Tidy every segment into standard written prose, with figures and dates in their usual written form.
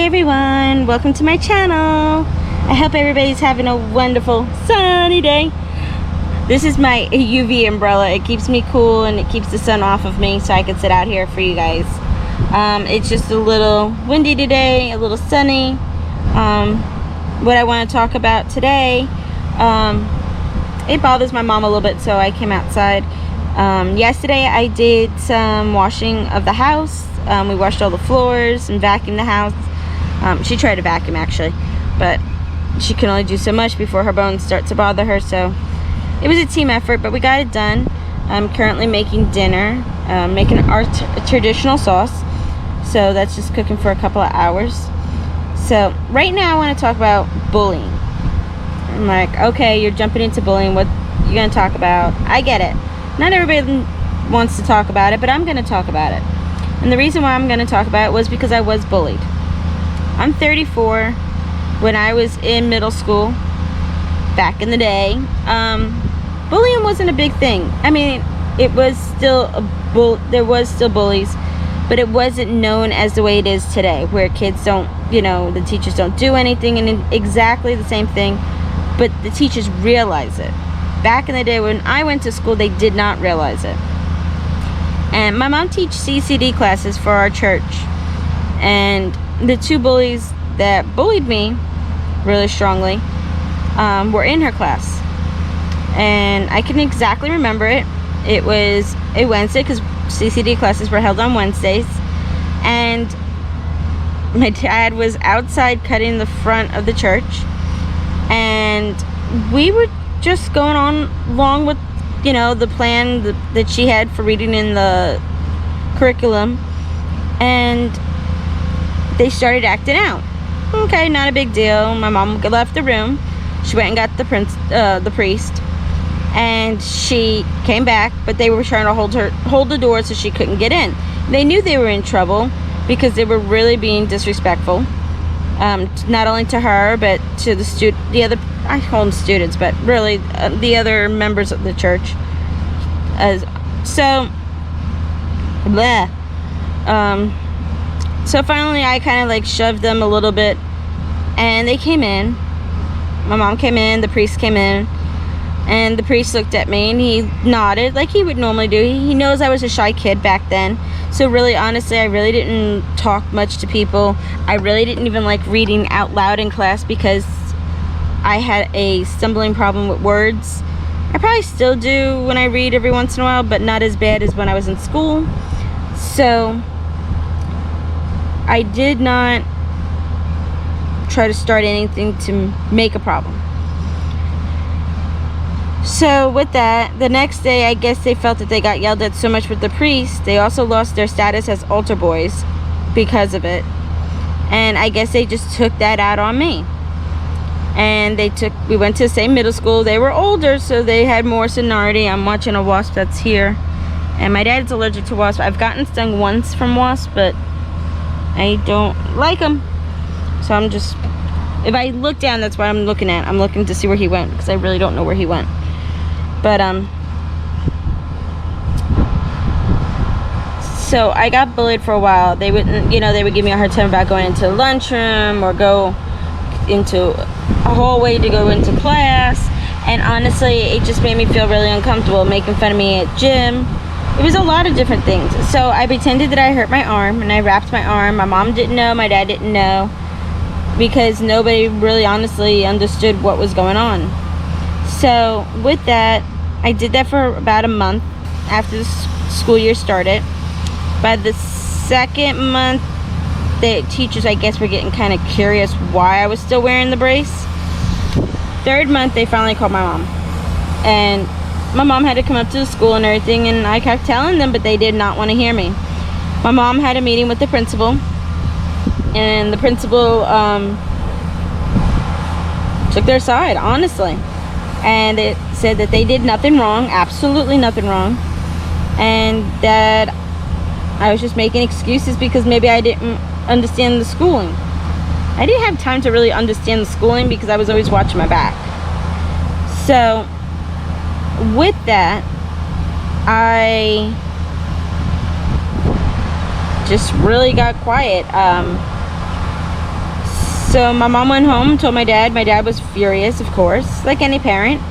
Hey everyone, welcome to my channel. I hope everybody's having a wonderful sunny day. This is my UV umbrella. It keeps me cool and it keeps the sun off of me so I can sit out here for you guys. It's just a little windy today, a little sunny. What I want to talk about today, it bothers my mom a little bit, so I came outside. Yesterday I did some washing of the house. We washed all the floors and vacuumed the house. She tried to vacuum actually, but she can only do so much before her bones start to bother her, so it was a team effort, but we got it done. I'm currently making dinner, making our traditional sauce, so that's just cooking for a couple of hours. So right now I want to talk about bullying. I'm like, okay, you're jumping into bullying, what you gonna talk about? I get it, not everybody wants to talk about it, but I'm gonna talk about it. And the reason why I'm gonna talk about it was because I was bullied. I'm 34. When I was in middle school back in the day, bullying wasn't a big thing. I mean, it was still there was still bullies, but it wasn't known as the way it is today, where kids don't, you know, the teachers don't do anything and exactly the same thing, but the teachers realize it. Back in the day when I went to school, they did not realize it. And my mom teaches CCD classes for our church, and the two bullies that bullied me really strongly were in her class, and I can exactly remember it. It was a Wednesday because CCD classes were held on Wednesdays, and my dad was outside cutting the front of the church, and we were just going on along with, you know, the plan that she had for reading in the curriculum, and they started acting out. Okay, not a big deal. My mom left the room. She went and got the priest, and she came back, but they were trying to hold the door so she couldn't get in. They knew they were in trouble because they were really being disrespectful, not only to her but to the other, I call them students, but really the other members of the church. So finally I kind of like shoved them a little bit, and they came in. My mom came in, the priest came in, and the priest looked at me and he nodded like he would normally do. He knows I was a shy kid back then, so really honestly I really didn't talk much to people. I really didn't even like reading out loud in class because I had a stumbling problem with words. I probably still do when I read every once in a while, but not as bad as when I was in school. So I did not try to start anything to make a problem. So with that, the next day I guess they felt that they got yelled at so much with the priest, they also lost their status as altar boys because of it. And I guess they just took that out on me. And we went to the same middle school. They were older, so they had more seniority. I'm watching a wasp that's here, and my dad's allergic to wasps. I've gotten stung once from wasps, but I don't like them, so I'm just, if I look down, that's what I'm looking at. I'm looking to see where he went because I really don't know where he went. But so I got bullied for a while. They wouldn't, you know, they would give me a hard time about going into the lunchroom or go into a hallway to go into class, and honestly it just made me feel really uncomfortable, making fun of me at gym. It was a lot of different things. So I pretended that I hurt my arm, and I wrapped my arm. My mom didn't know, my dad didn't know, because nobody really honestly understood what was going on. So with that, I did that for about a month after the school year started. By the second month, the teachers, I guess, were getting kind of curious why I was still wearing the brace. Third month, they finally called my mom, and my mom had to come up to the school and everything, and I kept telling them, but they did not want to hear me. My mom had a meeting with the principal, and the principal took their side, honestly, and it said that they did nothing wrong, absolutely nothing wrong, and that I was just making excuses because maybe I didn't understand the schooling. I didn't have time to really understand the schooling because I was always watching my back. So with that, I just really got quiet. So my mom went home, told my dad. My dad was furious, of course, like any parent.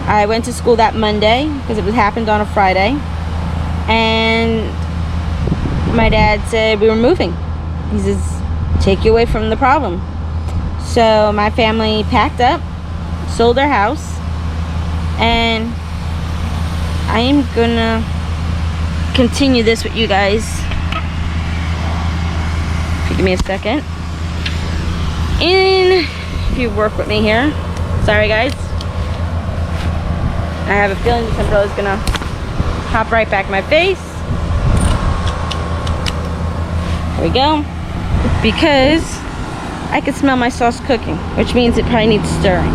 I went to school that Monday because it happened on a Friday, and my dad said we were moving. He says, take you away from the problem. So my family packed up, sold our house, and I am gonna continue this with you guys. If you give me a second. If you work with me here. Sorry guys. I have a feeling this umbrella is gonna hop right back in my face. There we go. Because I can smell my sauce cooking, which means it probably needs stirring.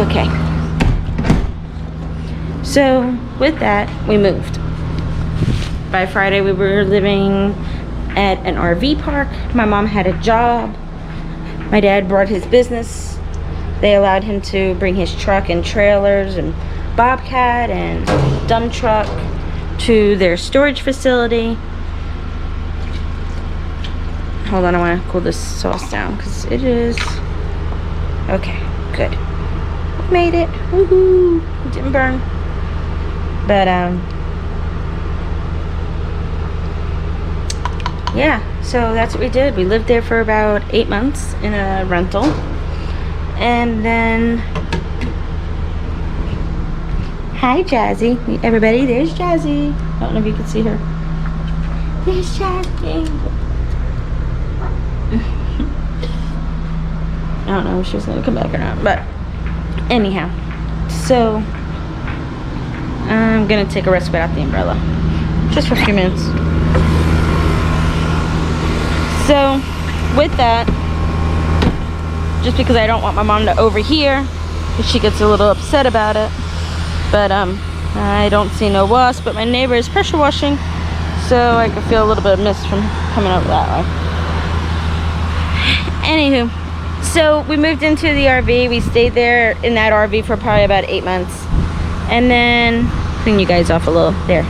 Okay. So with that, we moved. By Friday, we were living at an RV park. My mom had a job. My dad brought his business. They allowed him to bring his truck and trailers and bobcat and dump truck to their storage facility. Hold on, I want to cool this sauce down because it is... Okay, good. We made it. Woohoo! It didn't burn. But, yeah, so that's what we did. We lived there for about 8 months in a rental. And then... Hi, Jazzy. Everybody, there's Jazzy. I don't know if you can see her. There's Jazzy. I don't know if she's gonna come back or not, but anyhow, so I'm gonna take a rest without the umbrella just for a few minutes. So with that, just because I don't want my mom to overhear, because she gets a little upset about it, but I don't see no wasp, but my neighbor is pressure washing, so I can feel a little bit of mist from coming over that way. Anywho, so we moved into the RV. We stayed there in that RV for probably about 8 months, and then clean you guys off a little there.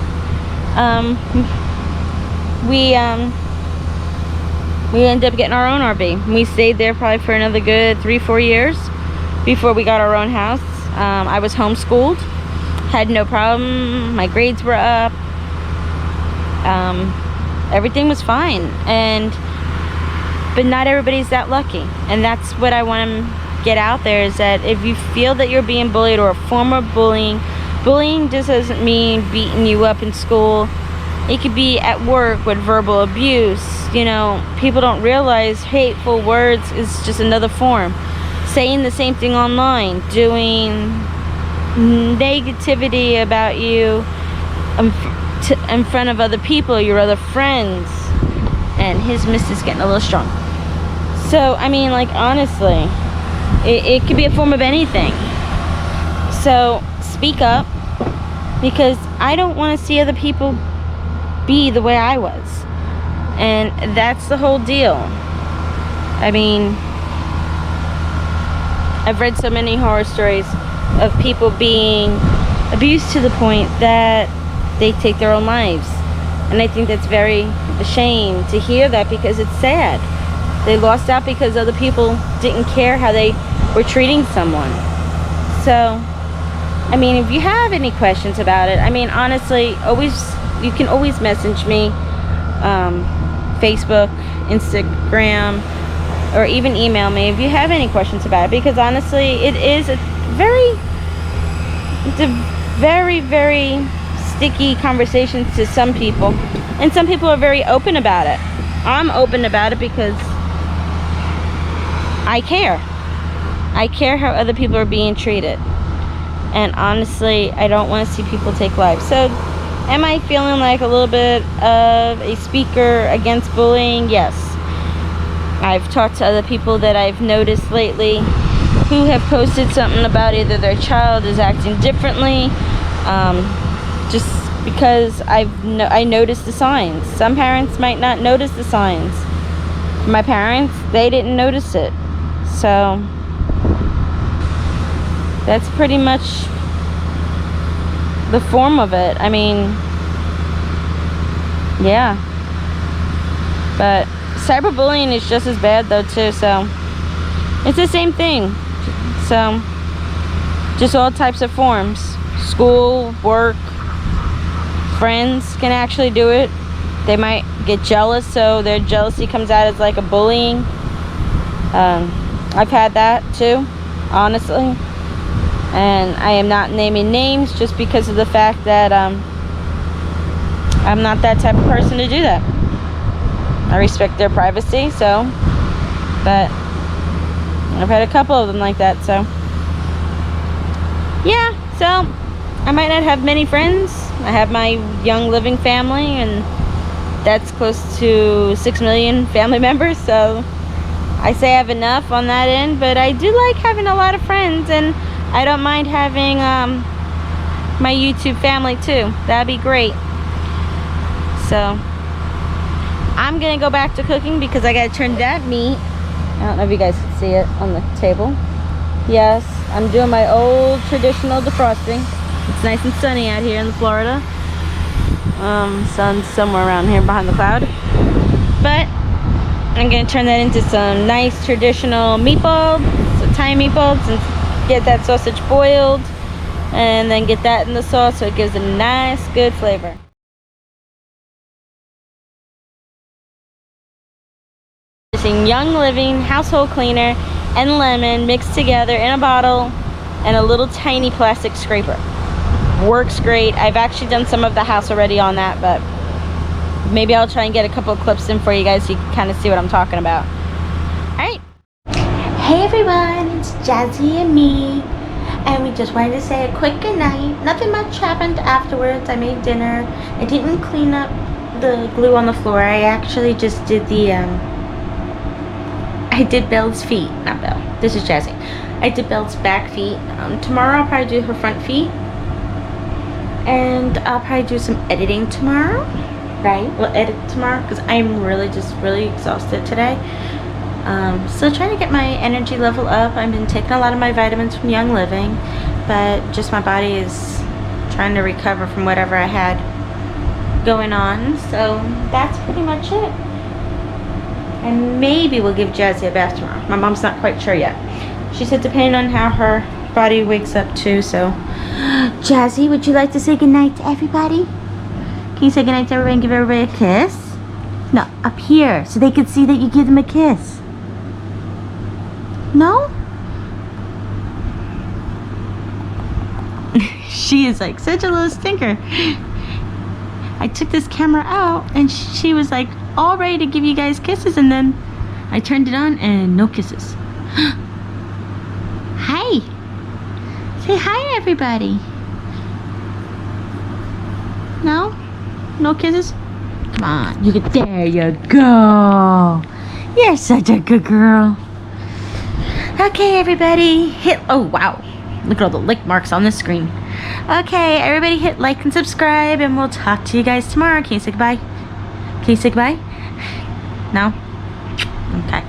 We ended up getting our own RV. We stayed there probably for another good 3-4 years before we got our own house. I was homeschooled, had no problem. My grades were up. Everything was fine, but not everybody's that lucky, and that's what I want to get out there, is that if you feel that you're being bullied or a form of bullying just doesn't mean beating you up in school. It could be at work with verbal abuse. You know, people don't realize hateful words is just another form. Saying the same thing online, doing negativity about you in front of other people, your other friends. And his mist is getting a little strong. So, I mean, like, honestly, it could be a form of anything. So, speak up, because I don't want to see other people be the way I was. And that's the whole deal. I mean, I've read so many horror stories of people being abused to the point that they take their own lives. And I think that's very a shame to hear that, because it's sad. They lost out because other people didn't care how they were treating someone. So, I mean, if you have any questions about it, I mean, honestly, you can always message me, Facebook, Instagram, or even email me if you have any questions about it, because honestly, it's a very, very sticky conversation to some people, and some people are very open about it. I'm open about it because I care how other people are being treated, and honestly, I don't want to see people take lives. So am I feeling like a little bit of a speaker against bullying? Yes. I've talked to other people that I've noticed lately who have posted something about either their child is acting differently, just because I noticed the signs. Some parents might not notice the signs. My parents, they didn't notice it. So that's pretty much the form of it. I mean, yeah. But cyberbullying is just as bad though too, so it's the same thing. So just all types of forms. School, work, friends can actually do it. They might get jealous, so their jealousy comes out as like a bullying. I've had that too, honestly, and I am not naming names just because of the fact that I'm not that type of person to do that. I respect their privacy, so, but I've had a couple of them like that, so yeah. So I might not have many friends. I have my young living family, and that's close to 6 million family members, so I say I have enough on that end. But I do like having a lot of friends, and I don't mind having my YouTube family too. That'd be great. So I'm gonna go back to cooking because I gotta turn that meat. I don't know if you guys can see it on the table. Yes, I'm doing my old traditional defrosting. It's nice and sunny out here in Florida. Sun's somewhere around here behind the cloud. But I'm gonna turn that into some nice traditional meatballs, some Thai meatballs, and get that sausage boiled, and then get that in the sauce so it gives a nice, good flavor. Using Young Living household cleaner and lemon mixed together in a bottle and a little tiny plastic scraper. Works great. I've actually done some of the house already on that, but maybe I'll try and get a couple of clips in for you guys so you can kind of see what I'm talking about. Alright. Hey everyone, it's Jazzy and me, and we just wanted to say a quick goodnight. Nothing much happened afterwards. I made dinner. I didn't clean up the glue on the floor. I actually just did the I did Belle's feet. Not Belle. This is Jazzy. I did Belle's back feet. Tomorrow I'll probably do her front feet. And I'll probably do some editing tomorrow. Right? We'll edit tomorrow because I'm really exhausted today. Still trying to get my energy level up. I've been taking a lot of my vitamins from Young Living, but just my body is trying to recover from whatever I had going on. So that's pretty much it. And maybe we'll give Jazzy a bath tomorrow. My mom's not quite sure yet. She said depending on how her body wakes up too, so. Jazzy, would you like to say goodnight to everybody? Can you say goodnight to everybody and give everybody a kiss? No, up here, so they can see that you give them a kiss. No? She is like such a little stinker. I took this camera out and she was like all ready to give you guys kisses, and then I turned it on and no kisses. Hi. Say hi everybody. No? No kisses? Come on. You get, there you go. You're such a good girl. Okay everybody, hit, oh wow. Look at all the lick marks on the screen. Okay, everybody hit like and subscribe, and we'll talk to you guys tomorrow. Can you say goodbye? Can you say goodbye? No? Okay.